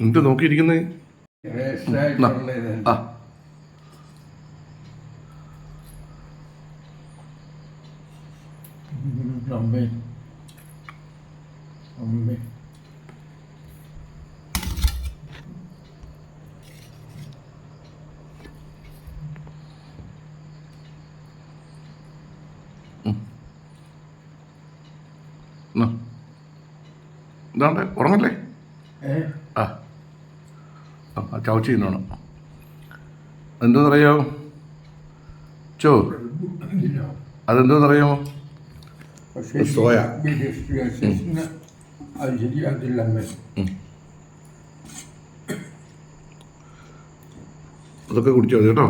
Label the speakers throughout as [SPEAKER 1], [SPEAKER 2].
[SPEAKER 1] എന്ത് നോക്കിയിരിക്കുന്നേ? ആ
[SPEAKER 2] അമ്മേ അമ്മേ
[SPEAKER 1] ഇതാണ്ട് ഉറങ്ങല്ലേ? ആ ചവച്ച് ചെയ്യുന്നതാണ്. എന്തോന്നറിയോ ചോ? അതെന്തോന്നറിയോ? സോയ.
[SPEAKER 2] അത് ശരിയാക്കില്ല അമ്മേ.
[SPEAKER 1] അതൊക്കെ കുടിച്ചാൽ മതി കേട്ടോ.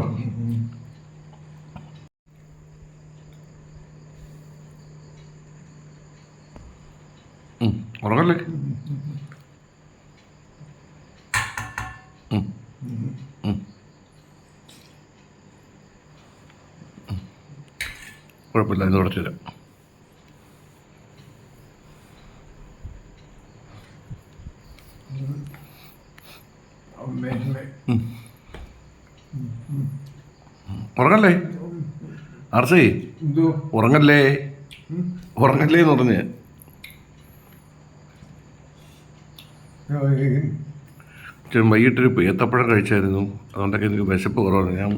[SPEAKER 1] ഉറങ്ങല്ലേ? കുഴപ്പമില്ല, ഇത് തുടച്ചു തരാം. ഉറങ്ങല്ലേ ആർസേ? ഉറങ്ങല്ലേ ഉറങ്ങല്ലേ എന്ന് പറഞ്ഞ് വൈകിട്ടൊരു ഏത്തപ്പഴം കഴിച്ചായിരുന്നു. അതുകൊണ്ടൊക്കെ എനിക്ക് വിശപ്പ് കുറവാണ്. ഞാൻ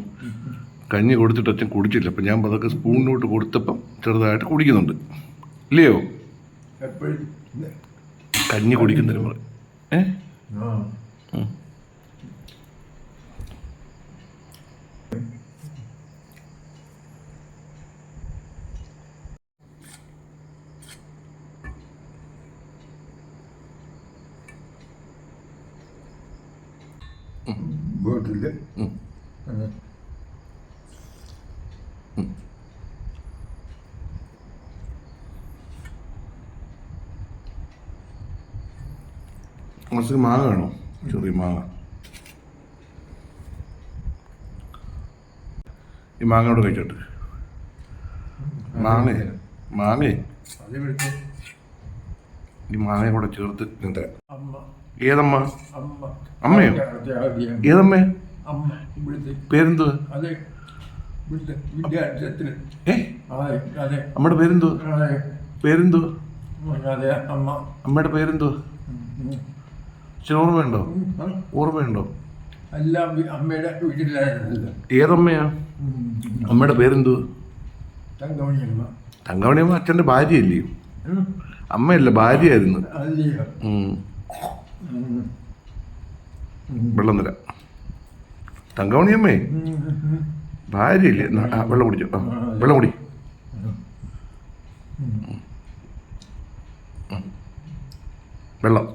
[SPEAKER 1] കഞ്ഞി കൊടുത്തിട്ട് അച്ഛൻ കുടിച്ചില്ല. അപ്പം ഞാൻ അതൊക്കെ സ്പൂണിലോട്ട് കൊടുത്തപ്പം ചെറുതായിട്ട് കുടിക്കുന്നുണ്ട്. ഇല്ലയോ? കഞ്ഞി കുടിക്കുന്നതിന് പറ.
[SPEAKER 2] വീട്ടില്
[SPEAKER 1] കുറച്ച് മാങ്ങ വേണോ? ചെറിയ മാങ്ങ. ഈ മാങ്ങയോട് കഴിച്ചോട്ടെ. മാങ്ങേ ഈ മാങ്ങയും കൂടെ ചേർത്ത് നിന്റെ. ഏതമ്മ? അമ്മയോ? ഏതമ്മേ? പേരെന്തോ? അമ്മയുടെ പേരെന്തോ? പേരെന്തോ? അമ്മയുടെ പേരെന്തോ? അച്ഛന് ഓർമ്മയുണ്ടോ? ഓർമ്മയുണ്ടോ? ഏതമ്മയാ? അമ്മയുടെ പേരെന്തോ? തങ്കമണിയമ്മ അച്ഛൻ്റെ ഭാര്യയല്ലയോ? അമ്മയല്ല, ഭാര്യയായിരുന്നു. വെള്ളം തരാം. തങ്കമണിയമ്മേ ഭാര്യയില്ലേ? വെള്ളം കുടിച്ചോ. വെള്ളം കുടി. വെള്ളം.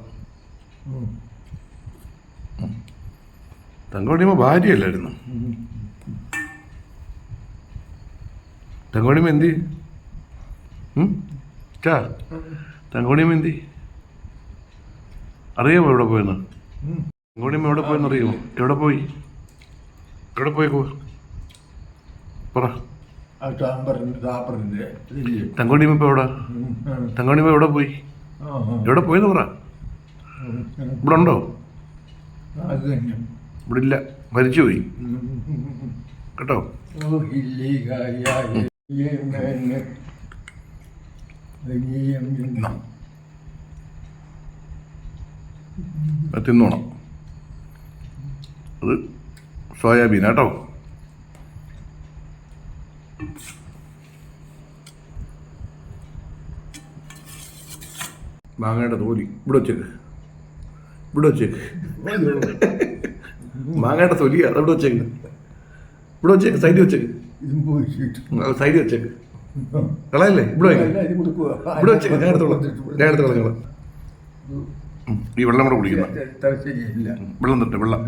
[SPEAKER 1] തങ്കമണിയമ്മ ഭാര്യയല്ലായിരുന്നു. തങ്കമണിയമ്മ എന്തി? തങ്കമണിയമ്മ എന്തി? അറിയാമോ എവിടെ പോയെന്ന്? തങ്കമണിയമ്മ എവിടെ പോയെന്ന് അറിയാമോ? എവിടെ പോയി? എവിടെ പോയേക്കോ? പറ. തങ്കമണിയമ്മ ഇപ്പൊ എവിടെ? തങ്കമണിയമ്മ എവിടെ പോയി? എവിടെ പോയെന്ന് പറ. ഇവിടെ ഉണ്ടോ? ഇവിടെ ഇല്ല, മരിച്ചുപോയി കേട്ടോ. തിന്നോണം. അത് സോയാബീൻ കേട്ടോ. മാങ്ങയുടെ തോലി ഇവിടെ വെച്ചേക്ക്. ഇവിടെ വെച്ചേക്ക്. മാങ്ങയുടെ തൊലിയാ, അതവിടെ വെച്ചേക്ക്. ഇവിടെ വെച്ചേക്ക്. സൈഡിൽ വെച്ചേക്ക്. സൈഡിൽ വെച്ചേക്ക്. കളയല്ലേ? ഇവിടെ ഇവിടെ വെച്ചേക്ക്. ഞാൻ എടുത്തോളാം. ഞാൻ എടുത്ത് കളഞ്ഞോളാം. ഈ വെള്ളം കൂടെ കുടിക്കുന്ന. വെള്ളം തൊട്ട്. വെള്ളം.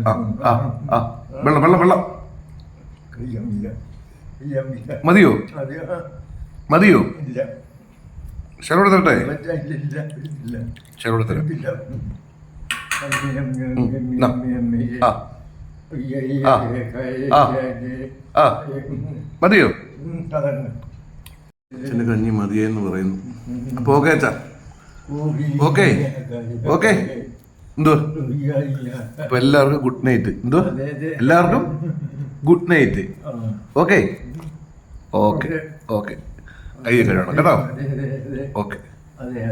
[SPEAKER 1] വെള്ളം വെള്ളം വെള്ളം മതിയോ? മതിയോ? ശരോടെ തരട്ടെ? ശരോടെ തരാം. മതിയോ? അച്ഛൻ്റെ കഞ്ഞി മതിയെന്ന് പറയുന്നു. അപ്പോൾ ഓക്കെ അച്ഛാ, ഓക്കെ ഓക്കെ എന്തോ അപ്പൊ എല്ലാവർക്കും ഗുഡ് നൈറ്റ് എന്തോ എല്ലാവർക്കും good night okay okay okay കൈ കഴിയണം കേട്ടോ ഓക്കെ
[SPEAKER 2] അതെ